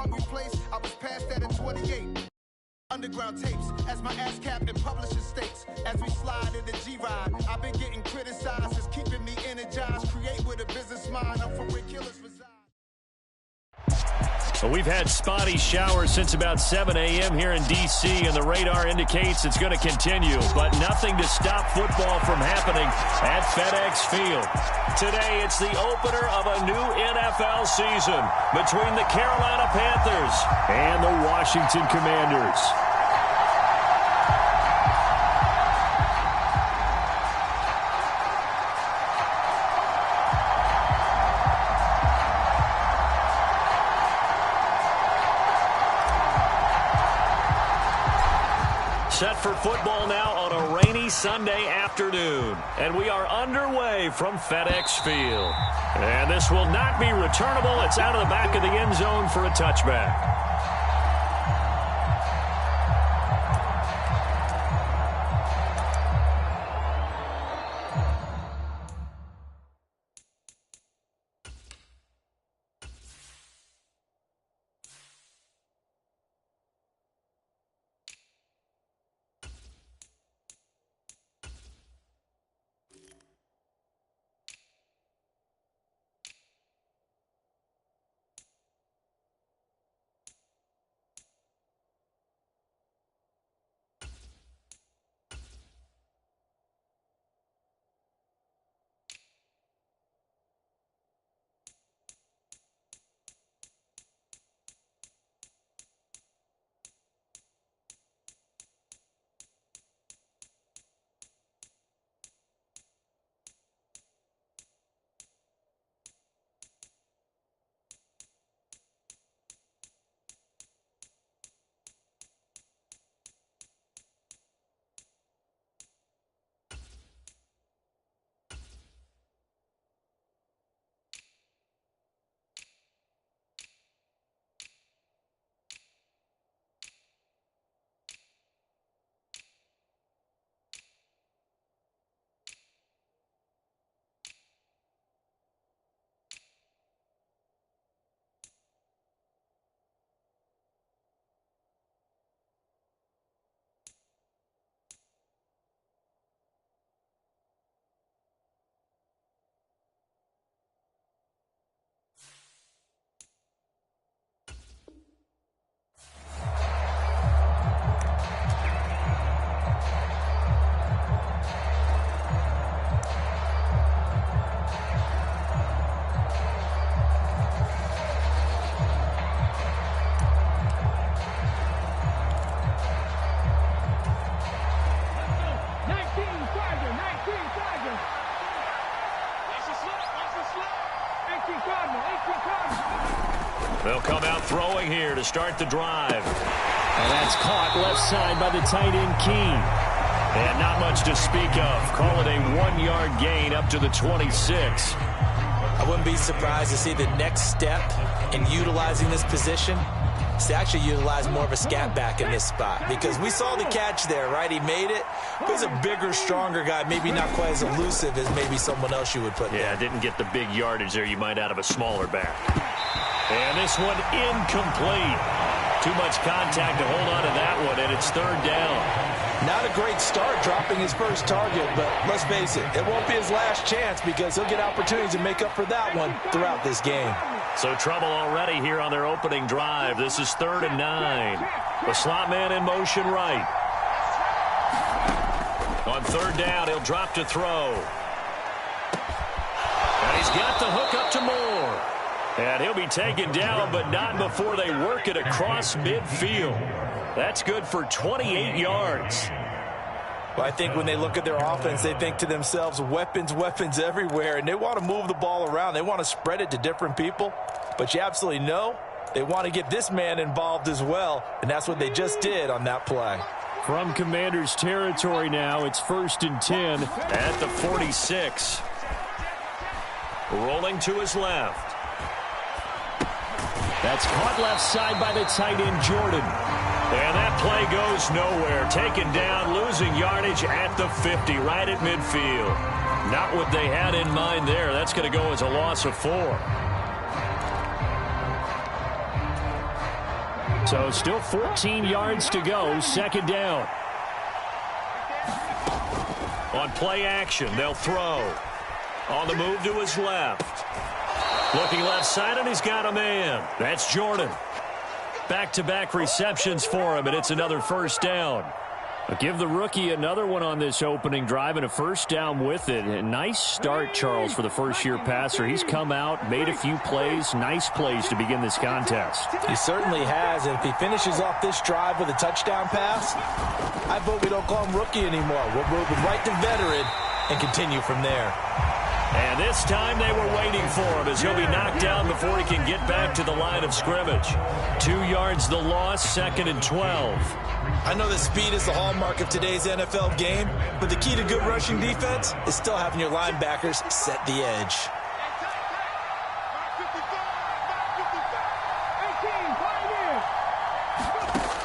hungry place, I was past that at 28. Underground tapes, as my ass capped in publishing states. As we slide in the G-Ride, I've been getting criticized as keeping me energized. Create with a business mind, I'm from where killers reside. Well, we've had spotty showers since about 7 a.m. here in D.C., and the radar indicates it's going to continue, but nothing to stop football from happening at FedEx Field. Today, it's the opener of a new NFL season between the Carolina Panthers and the Washington Commanders. Set for football now on a rainy Sunday afternoon. And we are underway from FedEx Field. And this will not be returnable. It's out of the back of the end zone for a touchback. They'll come out throwing here to start the drive. And that's caught left side by the tight end Keene. And not much to speak of. Call it a 1-yard gain up to the 26. I wouldn't be surprised to see the next step in utilizing this position is to actually utilize more of a scat back in this spot. Because we saw the catch there, right? He made it. But he's a bigger, stronger guy, maybe not quite as elusive as maybe someone else you would put there. Yeah, didn't get the big yardage there you might out of a smaller back. And this one incomplete. Too much contact to hold on to that one, and it's third down. Not a great start dropping his first target, but let's face it, it won't be his last chance because he'll get opportunities to make up for that one throughout this game. So trouble already here on their opening drive. This is 3rd and 9. The slot man in motion right. On 3rd down, he'll drop to throw. And he's got the hook up to Moore. And he'll be taken down, but not before they work it across midfield. That's good for 28 yards. Well, I think when they look at their offense, they think to themselves, weapons, weapons everywhere, and they want to move the ball around. They want to spread it to different people, but you absolutely know they want to get this man involved as well, and that's what they just did on that play. From Commanders territory now, it's 1st and 10 at the 46. Rolling to his left. That's caught left side by the tight end, Jordan. And that play goes nowhere. Taken down, losing yardage at the 50, right at midfield. Not what they had in mind there. That's going to go as a loss of 4. So still 14 yards to go, second down. On play action, they'll throw. On the move to his left. Looking left side, and he's got a man. That's Jordan. Back-to-back receptions for him, and it's another first down. I'll give the rookie another one on this opening drive and a first down with it. A nice start, Charles, for the first-year passer. He's come out, made a few plays, nice plays to begin this contest. He certainly has, and if he finishes off this drive with a touchdown pass, I vote we don't call him rookie anymore. We'll move him right to veteran and continue from there. And this time they were waiting for him as he'll be knocked down before he can get back to the line of scrimmage. 2 yards the loss, second and 12. I know that speed is the hallmark of today's NFL game, but the key to good rushing defense is still having your linebackers set the edge.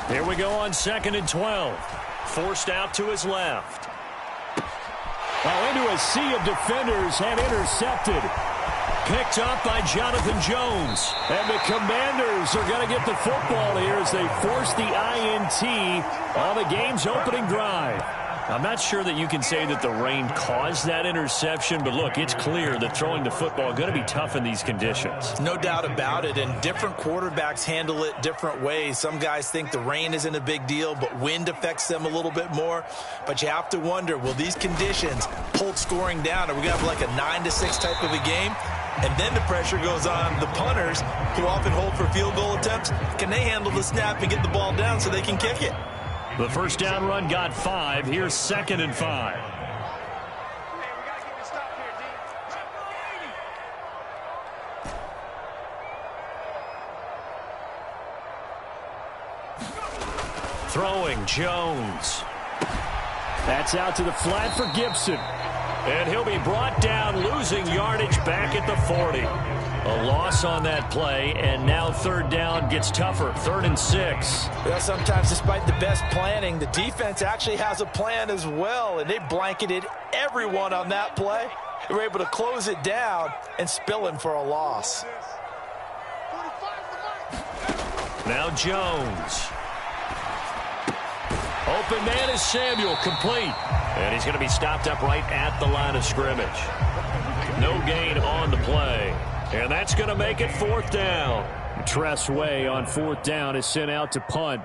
Here we go on second and 12. Forced out to his left. Oh, into a sea of defenders and intercepted. Picked up by Jonathan Jones. And the Commanders are going to get the football here as they force the INT on the game's opening drive. I'm not sure that you can say that the rain caused that interception, but look, it's clear that throwing the football is going to be tough in these conditions. No doubt about it, and different quarterbacks handle it different ways. Some guys think the rain isn't a big deal, but wind affects them a little bit more. But you have to wonder, will these conditions hold scoring down? Are we going to have like a 9-6 type of a game? And then the pressure goes on the punters, who often hold for field goal attempts. Can they handle the snap and get the ball down so they can kick it? The first down run got 5. Here's second and 5. Throwing Jones. That's out to the flat for Gibson. And he'll be brought down, losing yardage back at the 40. A loss on that play, and now third down gets tougher. 3rd and 6. Well, sometimes despite the best planning, the defense actually has a plan as well, and they blanketed everyone on that play. They were able to close it down and spill in for a loss. Now Jones. Open man is Samuel, complete. And he's going to be stopped up right at the line of scrimmage. No gain on the play. And that's going to make it 4th down. Tress Way on 4th down is sent out to punt.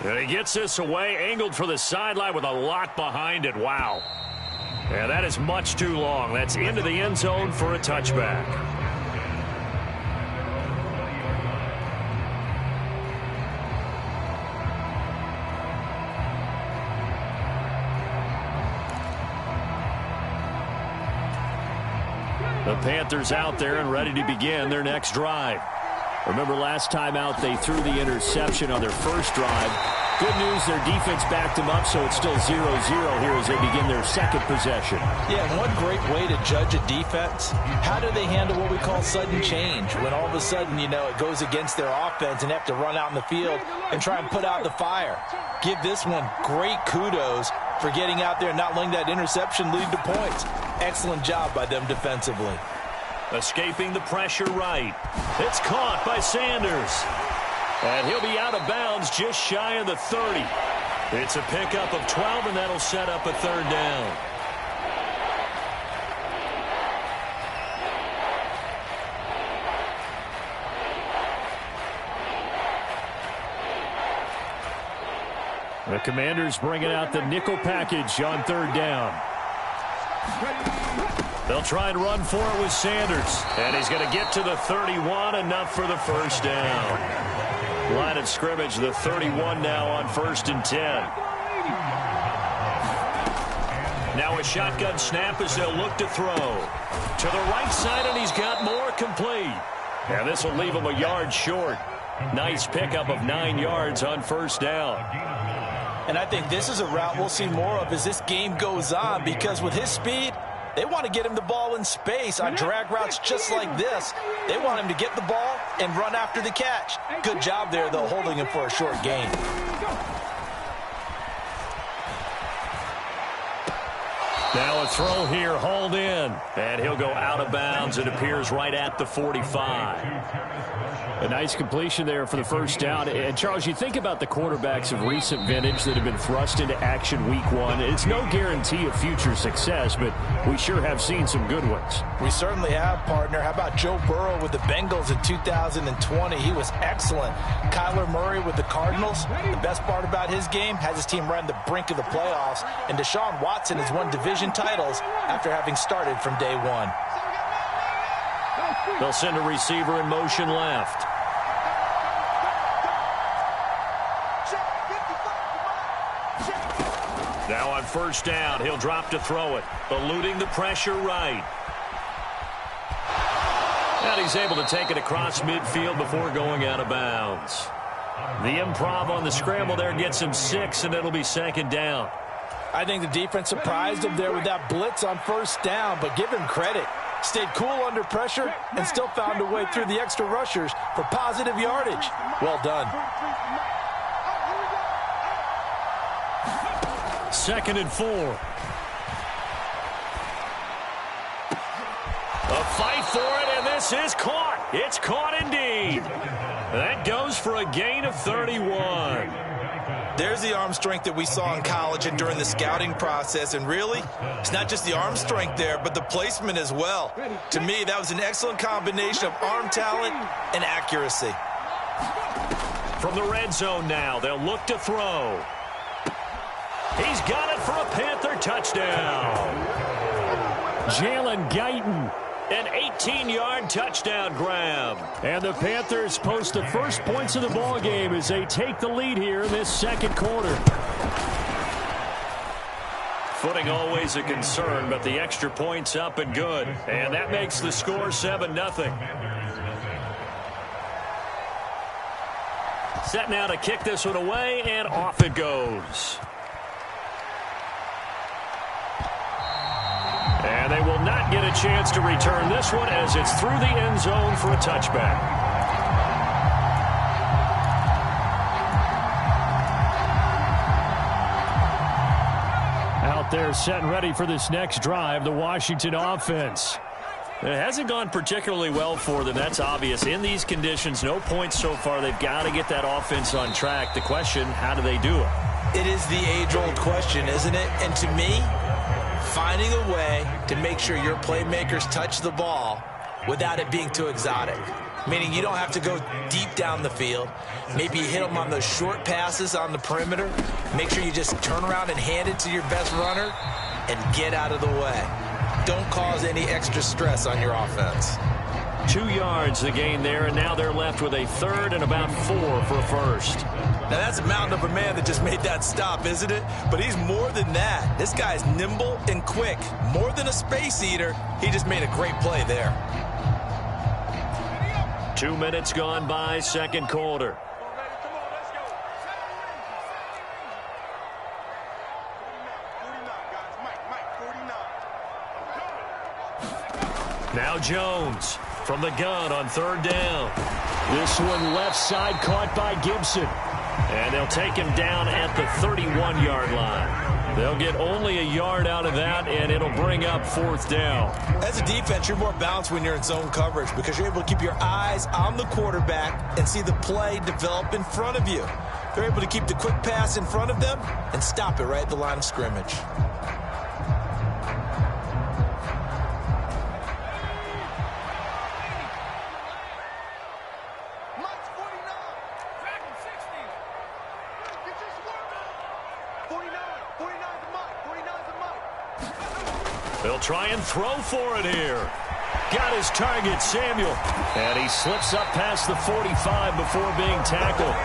And he gets this away, angled for the sideline with a lot behind it. Wow. And that is much too long. That's into the end zone for a touchback. The Panthers out there and ready to begin their next drive. Remember last time out they threw the interception on their first drive. Good news, their defense backed them up, so it's still 0-0 here as they begin their second possession. Yeah, and one great way to judge a defense, how do they handle what we call sudden change? When all of a sudden, you know, it goes against their offense and they have to run out in the field and try and put out the fire. Give this one great kudos for getting out there and not letting that interception lead to points. Excellent job by them defensively. Escaping the pressure right. It's caught by Sanders. And he'll be out of bounds just shy of the 30. It's a pickup of 12, and that'll set up a 3rd down. The Commanders bringing out the nickel package on 3rd down. They'll try and run for it with Sanders. And he's going to get to the 31, enough for the first down. Line of scrimmage, the 31 now on 1st and 10. Now a shotgun snap as they'll look to throw. To the right side, and he's got more, complete. And this will leave him a yard short. Nice pickup of 9 yards on 1st down. And I think this is a route we'll see more of as this game goes on, because with his speed, they want to get him the ball in space on drag routes just like this. They want him to get the ball and run after the catch. Good job there, though, holding him for a short gain. Now a throw here, hauled in. And he'll go out of bounds. It appears right at the 45. A nice completion there for the first down. And, Charles, you think about the quarterbacks of recent vintage that have been thrust into action week one. It's no guarantee of future success, but we sure have seen some good ones. We certainly have, partner. How about Joe Burrow with the Bengals in 2020? He was excellent. Kyler Murray with the Cardinals. The best part about his game, has his team right on the brink of the playoffs. And Deshaun Watson has won division titles after having started from day one. They'll send a receiver in motion left. Now on first down, he'll drop to throw it, eluding the pressure right. And he's able to take it across midfield before going out of bounds. The improv on the scramble there gets him 6, and it'll be second down. I think the defense surprised him there with that blitz on first down, but give him credit. Stayed cool under pressure and still found a way through the extra rushers for positive yardage. Well done. Second and 4. A fight for it, and this is caught. It's caught indeed. That goes for a gain of 31. There's the arm strength that we saw in college and during the scouting process. And really, it's not just the arm strength there, but the placement as well. To me, that was an excellent combination of arm talent and accuracy. From the red zone now, they'll look to throw. He's got it for a Panther touchdown. Jalen Guyton. An 18-yard touchdown grab. And the Panthers post the first points of the ball game as they take the lead here in this second quarter. Footing always a concern, but the extra point's up and good. And that makes the score 7-0. Set now to kick this one away, and off it goes. And they will not get a chance to return this one as it's through the end zone for a touchback. Out there set and ready for this next drive, the Washington offense. It hasn't gone particularly well for them, that's obvious. In these conditions, no points so far. They've got to get that offense on track. The question, how do they do it? It is the age-old question, isn't it? And to me, finding a way to make sure your playmakers touch the ball without it being too exotic. Meaning you don't have to go deep down the field. Maybe you hit them on those short passes on the perimeter. Make sure you just turn around and hand it to your best runner and get out of the way. Don't cause any extra stress on your offense. 2 yards the gain there, and now they're left with a third and about 4 for a first. Now that's a mountain of a man that just made that stop, isn't it? But he's more than that. This guy's nimble and quick. More than a space eater, he just made a great play there. 2 minutes gone by, second quarter. Now Jones from the gun on third down. This one left side caught by Gibson. And they'll take him down at the 31-yard line. They'll get only a yard out of that, and it'll bring up fourth down. As a defense, you're more balanced when you're in zone coverage because you're able to keep your eyes on the quarterback and see the play develop in front of you. They're able to keep the quick pass in front of them and stop it right at the line of scrimmage. They'll try and throw for it here. Got his target, Samuel. And he slips up past the 45 before being tackled.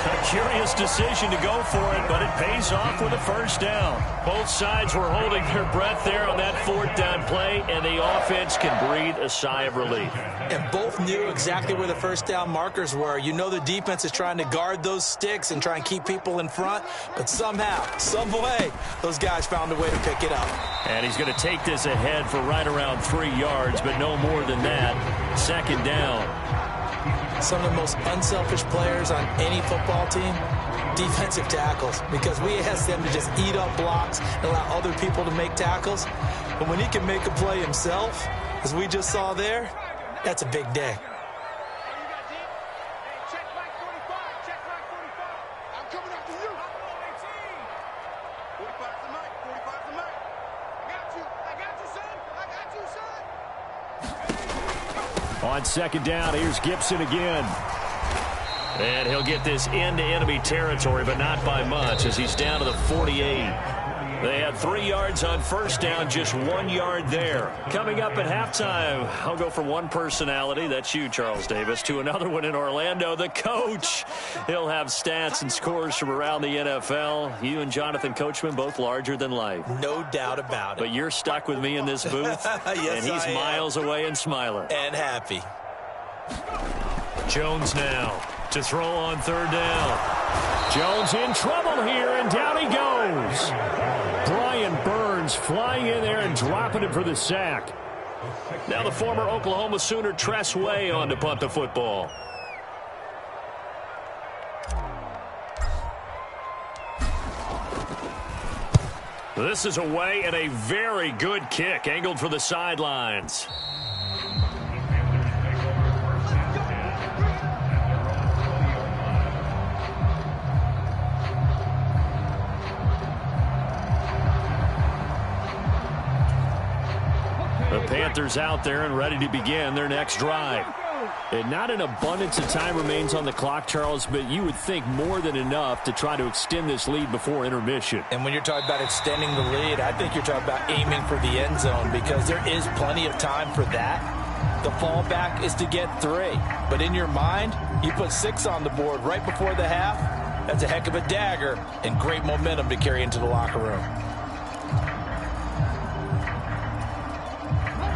A curious decision to go for it, but it pays off with a first down. Both sides were holding their breath there on that fourth down play, and the offense can breathe a sigh of relief. And both knew exactly where the first down markers were. You know the defense is trying to guard those sticks and try and keep people in front, but somehow, some way, those guys found a way to pick it up. And he's going to take this ahead for right around 3 yards, but no more than that. Second down. Some of the most unselfish players on any football team defensive tackles, because we ask them to just eat up blocks and allow other people to make tackles. But when he can make a play himself, as we just saw there, that's a big day. On second down, here's Gibson again. And he'll get this into enemy territory, but not by much, as he's down to the 48. They had 3 yards on first down, just 1 yard there. Coming up at halftime, I'll go from one personality, that's you, Charles Davis, to another one in Orlando, the coach. He'll have stats and scores from around the NFL. You and Jonathan Coachman, both larger than life. No doubt about it. But you're stuck with me in this booth, yes, and he's miles away and smiling. And happy. Jones now to throw on third down. Jones in trouble here, and down he goes. Brian Burns flying in there and dropping him for the sack. Now the former Oklahoma Sooner Tress Way on to punt the football. This is away, and a very good kick angled for the sidelines. The Panthers out there and ready to begin their next drive. And not an abundance of time remains on the clock, Charles, but you would think more than enough to try to extend this lead before intermission. And when you're talking about extending the lead, I think you're talking about aiming for the end zone, because there is plenty of time for that. The fallback is to get 3. But in your mind, you put 6 on the board right before the half. That's a heck of a dagger and great momentum to carry into the locker room.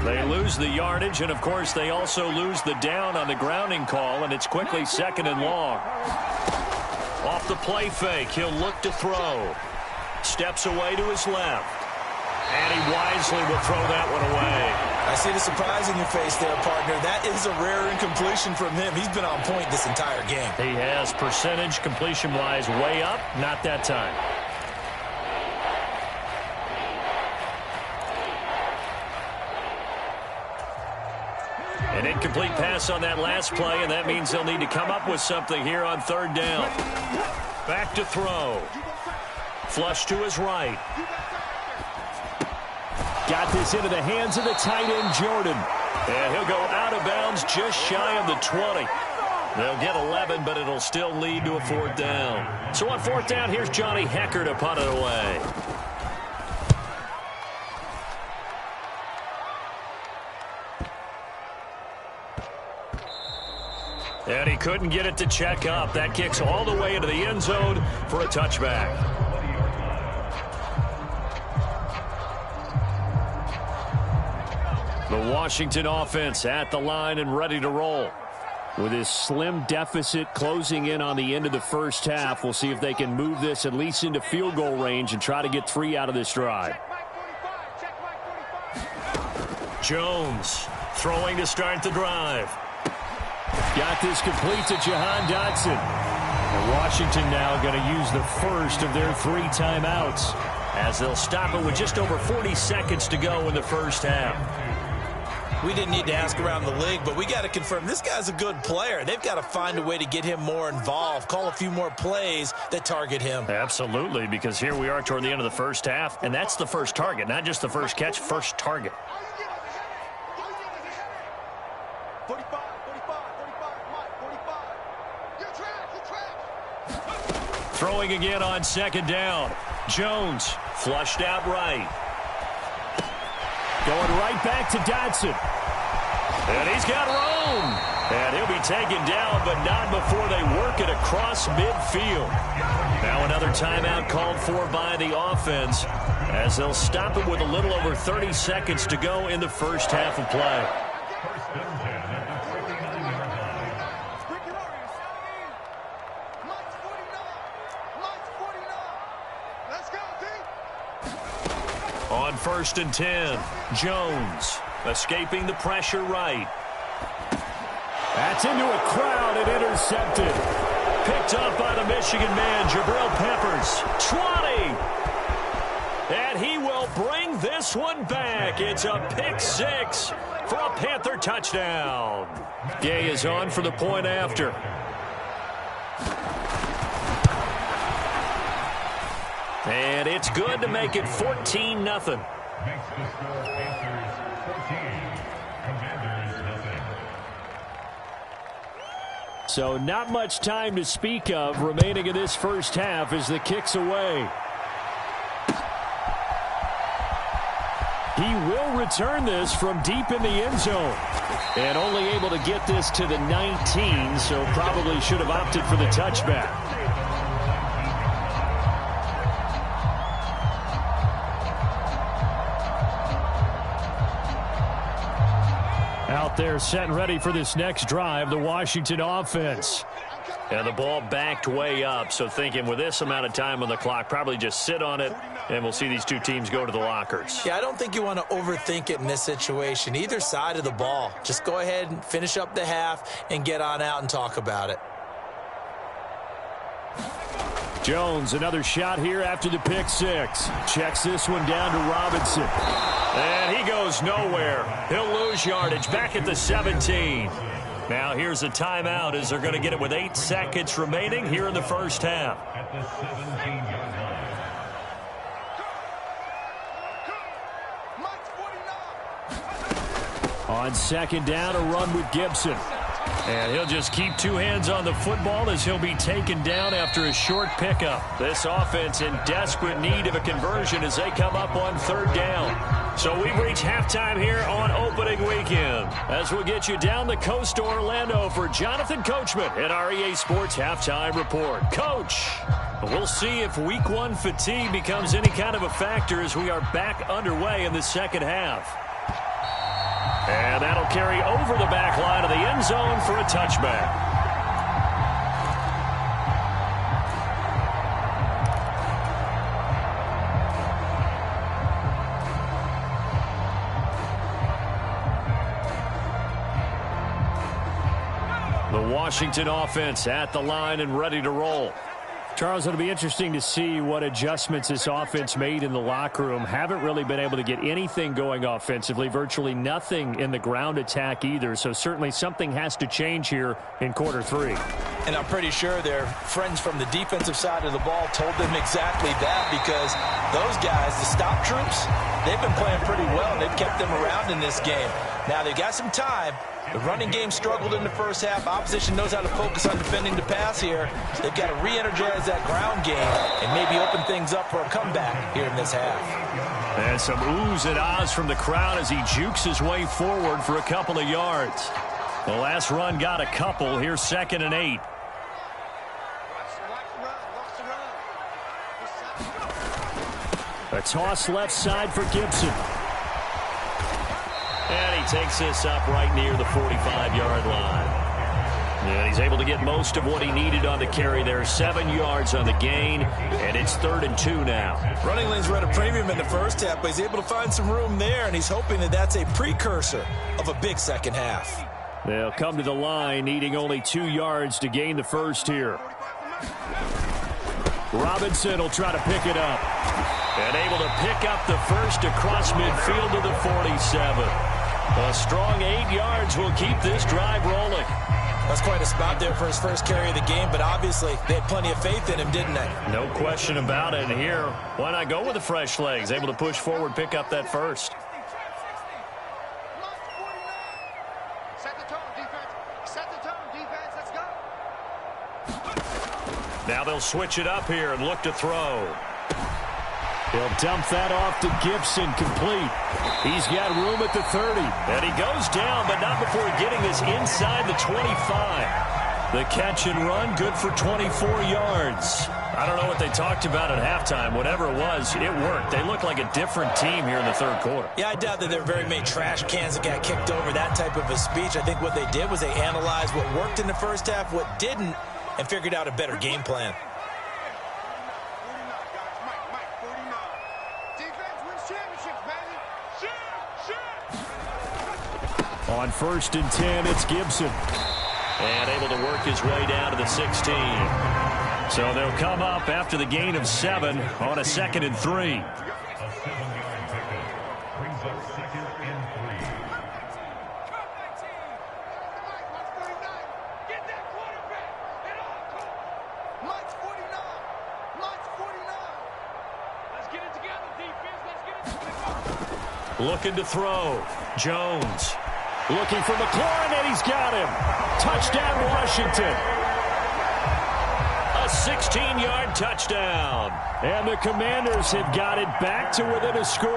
They lose the yardage, and, of course, they also lose the down on the grounding call, and it's quickly 2nd and long. Off the play fake, he'll look to throw. Steps away to his left. And he wisely will throw that one away. I see the surprise in your face there, partner. That is a rare incompletion from him. He's been on point this entire game. He has percentage completion-wise way up, not that time. An incomplete pass on that last play, and that means they'll need to come up with something here on third down. Back to throw. Flush to his right. Got this into the hands of the tight end, Jordan. And he'll go out of bounds just shy of the 20. They'll get 11, but it'll still lead to a 4th down. So on 4th down, here's Johnny Hecker to punt it away. And he couldn't get it to check up. That kicks all the way into the end zone for a touchback. The Washington offense at the line and ready to roll. With his slim deficit closing in on the end of the first half, we'll see if they can move this at least into field goal range and try to get 3 out of this drive. Jones throwing to start the drive. Got this complete to Jahan Dotson. And Washington now going to use the first of their 3 timeouts, as they'll stop it with just over 40 seconds to go in the first half. We didn't need to ask around the league, but we got to confirm this guy's a good player. They've got to find a way to get him more involved, call a few more plays that target him. Absolutely, because here we are toward the end of the first half, and that's the first target, not just the first catch, first target. Throwing again on second down. Jones flushed out right. Going right back to Dotson. And he's got room. And he'll be taken down, but not before they work it across midfield. Now another timeout called for by the offense, as they'll stop it with a little over 30 seconds to go in the first half of play. On 1st and 10, Jones escaping the pressure right. That's into a crowd and intercepted. picked up by the Michigan man, Jabril Peppers. 20. And he will bring this one back. It's a pick six for a Panther touchdown. Gay is on for the point after. And it's good to make it 14-0. So not much time to speak of remaining in this first half as the kick's away. He will return this from deep in the end zone. And only able to get this to the 19, so probably should have opted for the touchback. Out there set and ready for this next drive, the Washington offense. And the ball backed way up, so thinking with this amount of time on the clock, probably just sit on it, and we'll see these two teams go to the lockers. Yeah, I don't think you want to overthink it in this situation. Either side of the ball. Just go ahead and finish up the half and get on out and talk about it. Jones, another shot here after the pick six. Checks this one down to Robinson. And he goes nowhere. He'll lose yardage back at the 17. Now here's a timeout as they're going to get it with 8 seconds remaining here in the first half. At the 17-yard line. On second down, a run with Gibson. And he'll just keep two hands on the football as he'll be taken down after a short pickup. This offense in desperate need of a conversion as they come up on third down. So we've reached halftime here on opening weekend. As we'll get you down the coast to Orlando for Jonathan Coachman at our EA Sports Halftime Report. Coach, we'll see if week one fatigue becomes any kind of a factor as we are back underway in the second half. And that'll carry over the back line of the end zone for a touchback. The Washington offense at the line and ready to roll. Charles, it'll be interesting to see what adjustments this offense made in the locker room. Haven't really been able to get anything going offensively, virtually nothing in the ground attack either. So certainly something has to change here in quarter three. And I'm pretty sure their friends from the defensive side of the ball told them exactly that, because those guys, the stop troops, they've been playing pretty well. They've kept them around in this game. Now they've got some time. The running game struggled in the first half. Opposition knows how to focus on defending the pass here. They've got to re-energize that ground game and maybe open things up for a comeback here in this half. And some oohs and ahs from the crowd as he jukes his way forward for a couple of yards. The last run got a couple. Here's 2nd and 8. A toss left side for Gibson. And he takes this up right near the 45-yard line. And he's able to get most of what he needed on the carry there. 7 yards on the gain, and it's 3rd and 2 now. Running lanes were at a premium in the first half, but he's able to find some room there, and he's hoping that that's a precursor of a big second half. They'll come to the line, needing only 2 yards to gain the first here. Robinson will try to pick it up. And able to pick up the first across midfield to the 47. A strong 8 yards will keep this drive rolling. That's quite a spot there for his first carry of the game, but obviously they had plenty of faith in him, didn't they? No question about it. And here, why not go with the fresh legs? Able to push forward, pick up that first. Set the tone, defense. Set the tone, defense. Let's go. Now they'll switch it up here and look to throw. He'll dump that off to Gibson, complete. He's got room at the 30. And he goes down, but not before getting this inside the 25. The catch and run, good for 24 yards. I don't know what they talked about at halftime. Whatever it was, it worked. They look like a different team here in the third quarter. Yeah, I doubt that there are very many trash cans that got kicked over, that type of a speech. I think what they did was they analyzed what worked in the first half, what didn't, and figured out a better game plan. On 1st and 10, it's Gibson. And able to work his way down to the 16. So they'll come up after the gain of 7 on a 2nd and 3. Looking to throw. Jones. Looking for McLaurin, and he's got him. Touchdown, Washington. A 16-yard touchdown. And the Commanders have got it back to within a score.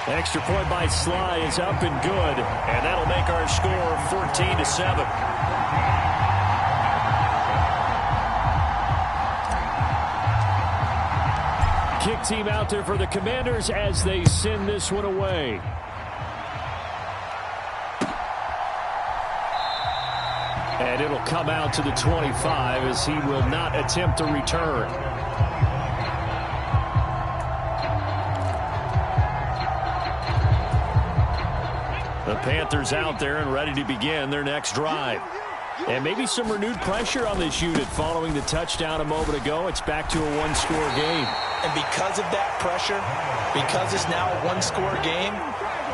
Extra point by Sly is up and good. And that'll make our score 14-7. Kick team out there for the Commanders as they send this one away. And it'll come out to the 25 as he will not attempt to return. The Panthers out there and ready to begin their next drive. And maybe some renewed pressure on this unit following the touchdown a moment ago. It's back to a one-score game. And because of that pressure, because it's now a one-score game,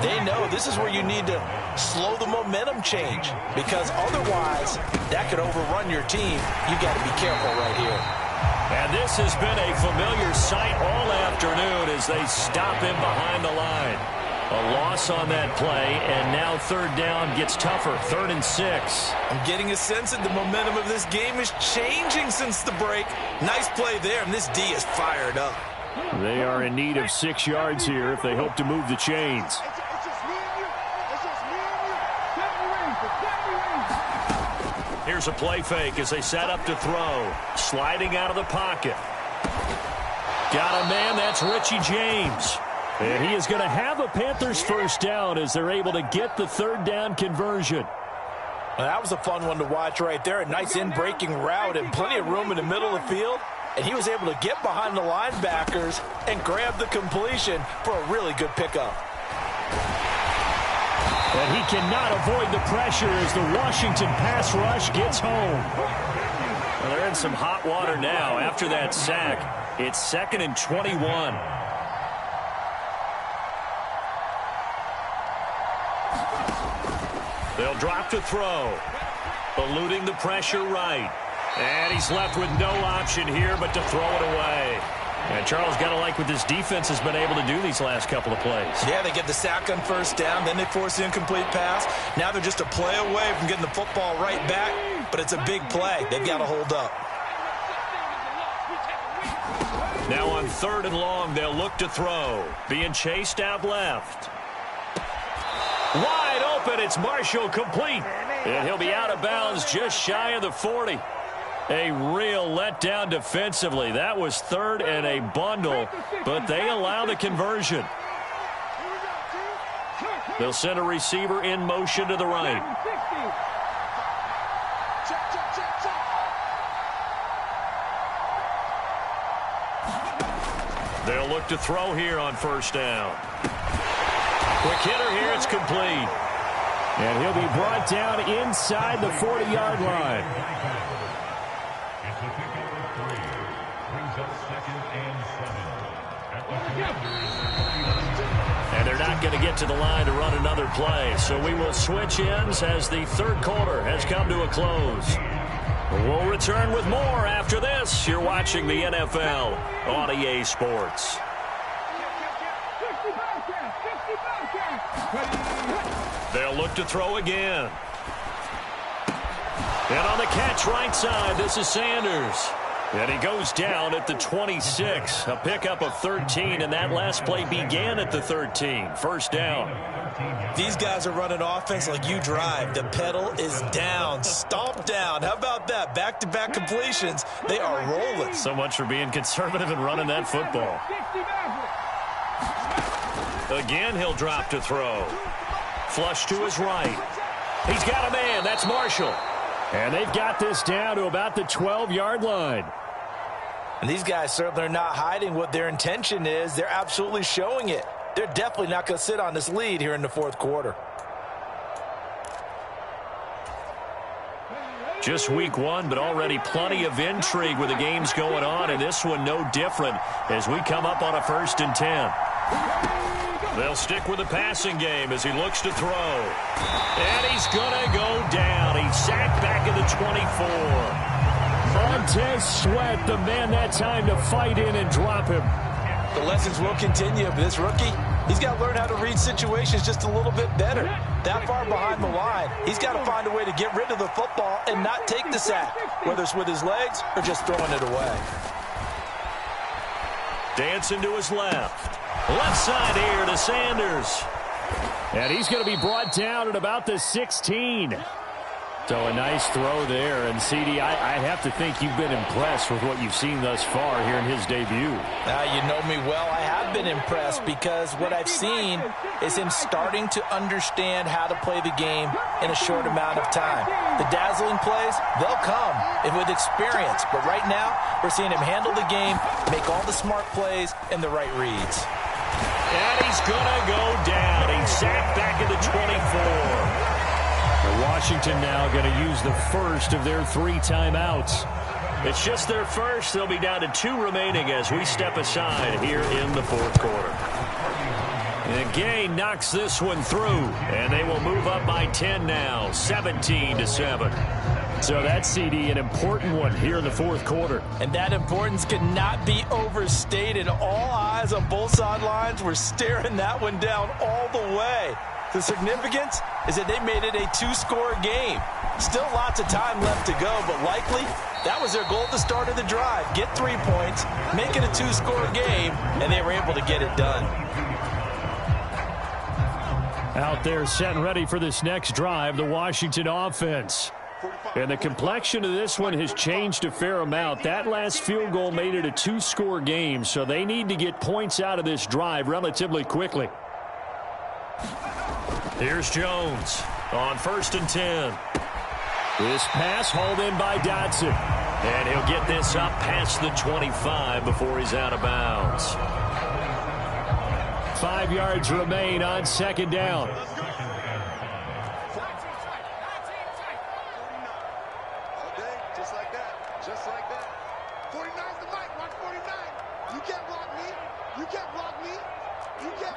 they know this is where you need to slow the momentum change. Because otherwise, that could overrun your team. You got to be careful right here. And this has been a familiar sight all afternoon as they stop him behind the line. A loss on that play, and now 3rd down gets tougher. 3rd and 6. I'm getting a sense that the momentum of this game is changing since the break. Nice play there, and this D is fired up. They are in need of 6 yards here if they hope to move the chains. Here's a play fake as they set up to throw. Sliding out of the pocket. Got a man, that's Richie James. And he is going to have a Panthers 1st down as they're able to get the 3rd down conversion. Well, that was a fun one to watch right there. A nice in-breaking route and plenty of room in the middle of the field. And he was able to get behind the linebackers and grab the completion for a really good pickup. And he cannot avoid the pressure as the Washington pass rush gets home. Well, they're in some hot water now after that sack. It's 2nd and 21. They'll drop to throw. Eluding the pressure right. And he's left with no option here but to throw it away. And Charles, got to like what this defense has been able to do these last couple of plays. Yeah, they get the sack on 1st down, then they force the incomplete pass. Now they're just a play away from getting the football right back, but it's a big play. They've got to hold up. Now on 3rd and long, they'll look to throw. Being chased out left. Wide open, it's Marshall, complete. And he'll be out of bounds just shy of the 40. A real letdown defensively. That was 3rd and a bundle, but they allow the conversion. They'll send a receiver in motion to the right. They'll look to throw here on 1st down. Quick hitter here, it's complete. And he'll be brought down inside the 40-yard line. And they're not going to get to the line to run another play. So we will switch ends as the 3rd quarter has come to a close. We'll return with more after this. You're watching the NFL on EA Sports. They'll look to throw again. And on the catch right side, this is Sanders. And he goes down at the 26. A pickup of 13, and that last play began at the 13. 1st down. These guys are running offense like you drive. The pedal is down, stomped down. How about that? Back-to-back completions. They are rolling. So much for being conservative and running that football. Again, he'll drop to throw. Flush to his right. He's got a man. That's Marshall. And they've got this down to about the 12-yard line. And these guys certainly are not hiding what their intention is. They're absolutely showing it. They're definitely not going to sit on this lead here in the 4th quarter. Just week one, but already plenty of intrigue with the games going on, and this one no different as we come up on a 1st and 10. They'll stick with the passing game as he looks to throw. And he's going to go down. He's sacked back at the 24. Montez Sweat, the man that time to fight in and drop him. The lessons will continue, but this rookie, he's got to learn how to read situations just a little bit better. That far behind the line, he's got to find a way to get rid of the football and not take the sack, whether it's with his legs or just throwing it away. Dancing to his left. Left side here to Sanders. And he's going to be brought down at about the 16. So a nice throw there. And, CD, I have to think you've been impressed with what you've seen thus far here in his debut. You know me well. I have been impressed because what I've seen is him starting to understand how to play the game in a short amount of time. The dazzling plays, they'll come with experience. But right now, we're seeing him handle the game, make all the smart plays, and the right reads. And he's going to go down. He's sacked back at the 24. Washington now going to use the first of their 3 timeouts. It's just their first. They'll be down to 2 remaining as we step aside here in the 4th quarter. And Gay knocks this one through, and they will move up by 10 now, 17-7. So that's, CD, an important one here in the 4th quarter. And that importance cannot be overstated. All eyes on both sidelines were staring that one down all the way. The significance is that they made it a 2-score game. Still lots of time left to go, but likely that was their goal at the start of the drive. Get 3 points, make it a 2-score game, and they were able to get it done. Out there set and ready for this next drive, the Washington offense. And the complexion of this one has changed a fair amount. That last field goal made it a 2-score game, so they need to get points out of this drive relatively quickly. Here's Jones on 1st and 10. This pass hauled in by Dotson. And he'll get this up past the 25 before he's out of bounds. 5 yards remain on 2nd down. Just like that. Just like that. 49's the mic. Watch 49. You can't block me. You can't block me. You can't.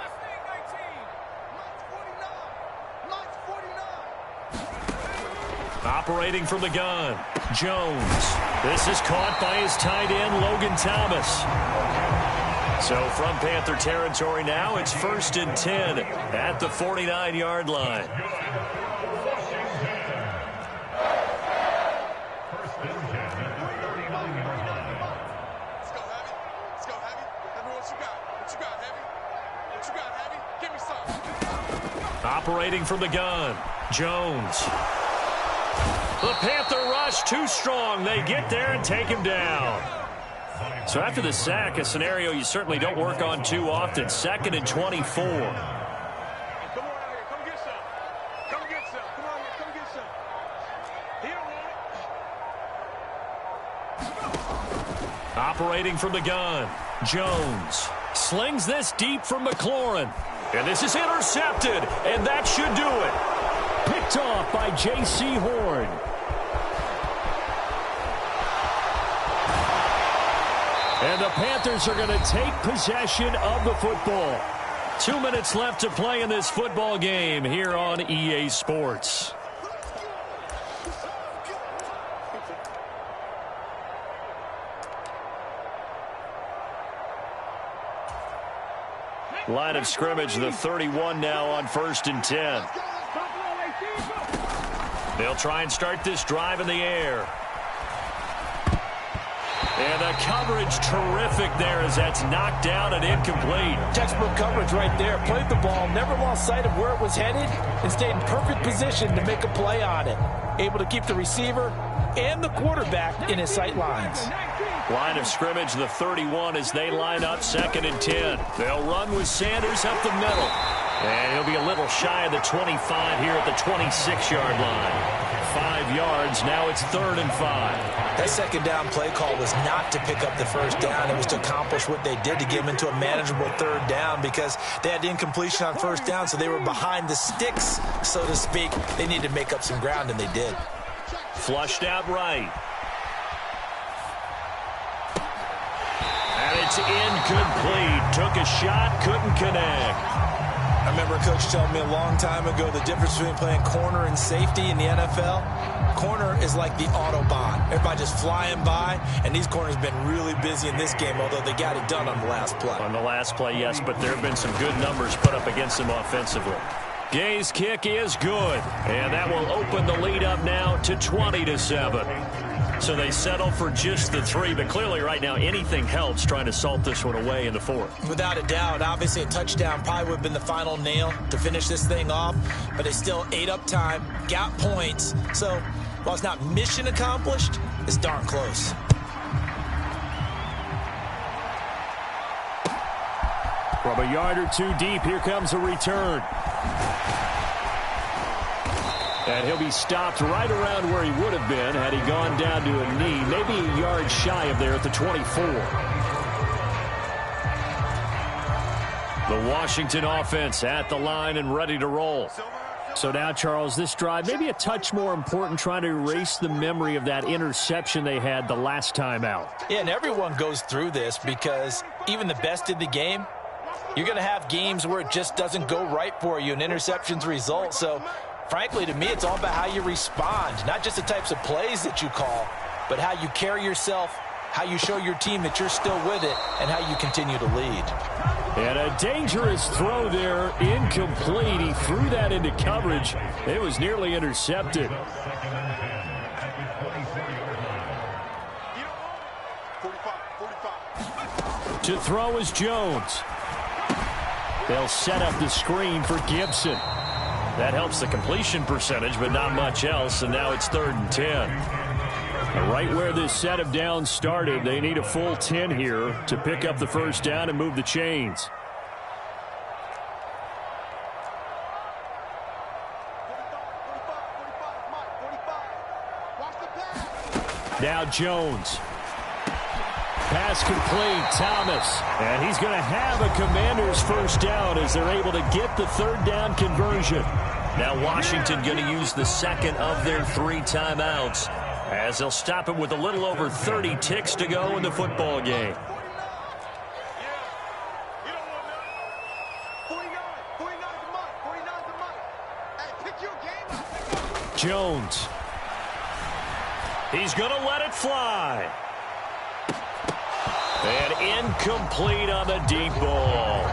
Operating from the gun, Jones. This is caught by his tight end, Logan Thomas. So from Panther territory now, it's 1st and 10 at the 49-yard line. Let's go, Heavy. Let's go, Heavy. Tell me what you got. What you got, Heavy? What you got, Heavy? Give me some. Operating from the gun, Jones. The Panther rush too strong. They get there and take him down. So after the sack, a scenario you certainly don't work on too often. 2nd and 24. Come on out here. Come get some. Come get some. Come on here. Come get some. He don't want it. Operating from the gun, Jones. Slings this deep from McLaurin. And this is intercepted, and that should do it. Picked off by J.C. Horn. And the Panthers are going to take possession of the football. 2 minutes left to play in this football game here on EA Sports. Line of scrimmage, the 31 now on 1st and 10. They'll try and start this drive in the air. And the coverage terrific there as that's knocked down and incomplete. Textbook coverage right there. Played the ball, never lost sight of where it was headed, and stayed in perfect position to make a play on it. Able to keep the receiver and the quarterback in his sight lines. Line of scrimmage, the 31 as they line up 2nd and 10. They'll run with Sanders up the middle. And he'll be a little shy of the 25 here at the 26-yard line. 5 yards, now it's 3rd and 5. That 2nd down play call was not to pick up the 1st down. It was to accomplish what they did to get them into a manageable 3rd down because they had incompletion on 1st down, so they were behind the sticks, so to speak. They needed to make up some ground, and they did. Flushed out right. And it's incomplete. Took a shot, couldn't connect. I remember a coach telling me a long time ago the difference between playing corner and safety in the NFL. Corner is like the Autobahn. Everybody just flying by, and these corners have been really busy in this game, although they got it done on the last play. On the last play, yes, but there have been some good numbers put up against them offensively. Gay's kick is good, and that will open the lead up now to 20-7. So they settle for just the 3, but clearly right now anything helps trying to salt this one away in the 4th. Without a doubt, obviously a touchdown probably would have been the final nail to finish this thing off, but they still ate up time, got points. So while it's not mission accomplished, it's darn close. From a yard or 2 deep, here comes a return. And he'll be stopped right around where he would have been had he gone down to a knee, maybe a yard shy of there at the 24. The Washington offense at the line and ready to roll. So now, Charles, this drive maybe a touch more important, trying to erase the memory of that interception they had the last time out. Yeah, and everyone goes through this because even the best in the game, you're going to have games where it just doesn't go right for you and interceptions result. So frankly, to me, it's all about how you respond, not just the types of plays that you call, but how you carry yourself, how you show your team that you're still with it, and how you continue to lead. And a dangerous throw there, incomplete. He threw that into coverage. It was nearly intercepted. To throw is Jones. They'll set up the screen for Gibson. That helps the completion percentage, but not much else, and now it's 3rd and 10. And right where this set of downs started, they need a full 10 here to pick up the first down and move the chains. Now Jones. Pass complete, Thomas. And he's going to have a Commander's first down as they're able to get the 3rd down conversion. Now Washington going to use the second of their 3 timeouts as they'll stop it with a little over 30 ticks to go in the football game. Jones. He's going to let it fly. And incomplete on the deep ball.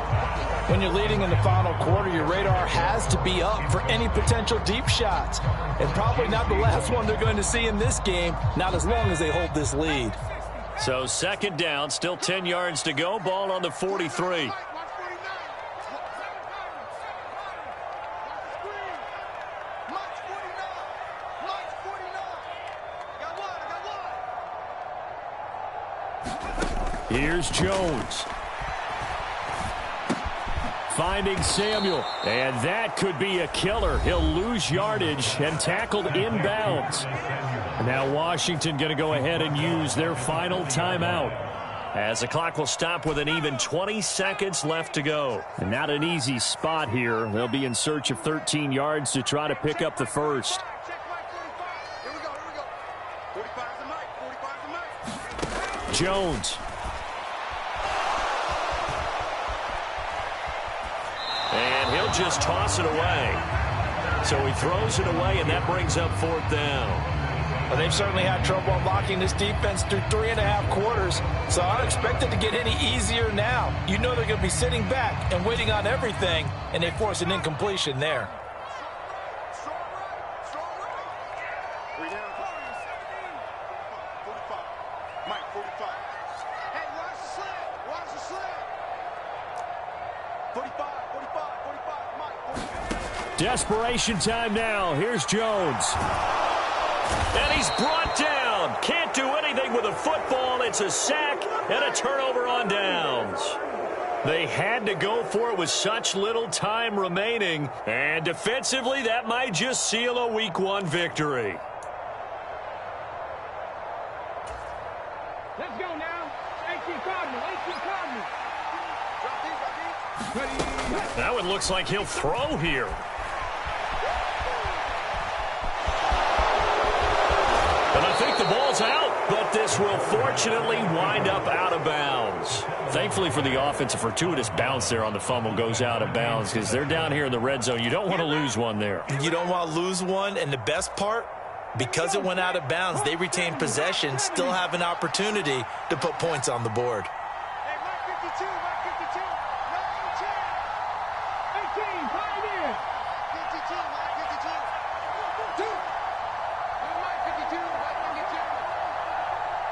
When you're leading in the final quarter, your radar has to be up for any potential deep shots. And probably not the last one they're going to see in this game, not as long as they hold this lead. So 2nd down, still 10 yards to go, ball on the 43. Here's Jones. Finding Samuel. And that could be a killer. He'll lose yardage and tackled inbounds. Now Washington going to go ahead and use their final timeout, as the clock will stop with an even 20 seconds left to go. And not an easy spot here. They'll be in search of 13 yards to try to pick up the first. Jones. And he'll just toss it away. So he throws it away, and that brings up 4th down. Well, they've certainly had trouble unlocking this defense through 3.5 quarters, so I don't expect it to get any easier now. You know they're going to be sitting back and waiting on everything, and they force an incompletion there. Desperation time now. Here's Jones. And he's brought down. Can't do anything with a football. It's a sack and a turnover on downs. They had to go for it with such little time remaining. And defensively, that might just seal a Week 1 victory. Let's go now. 18 Cardinal. That one looks like he'll throw here. ball's out, but this will fortunately wind up out of bounds. Thankfully for the offense, a fortuitous bounce there on the fumble goes out of bounds because they're down here in the red zone. You don't want to lose one there. You don't want to lose one, and the best part, because it went out of bounds, they retain possession, still have an opportunity to put points on the board. Hey, Mark 52, Mark 52. No chance. 18, Pioneer. 52, Mark 52. 2. Mark 52, Mark 52.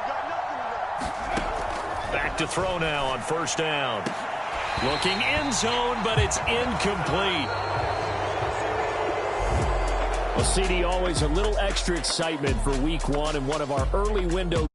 You got nothing left. Back to throw now on first down. Looking end zone, but it's incomplete. Well, CD, always a little extra excitement for week one and one of our early window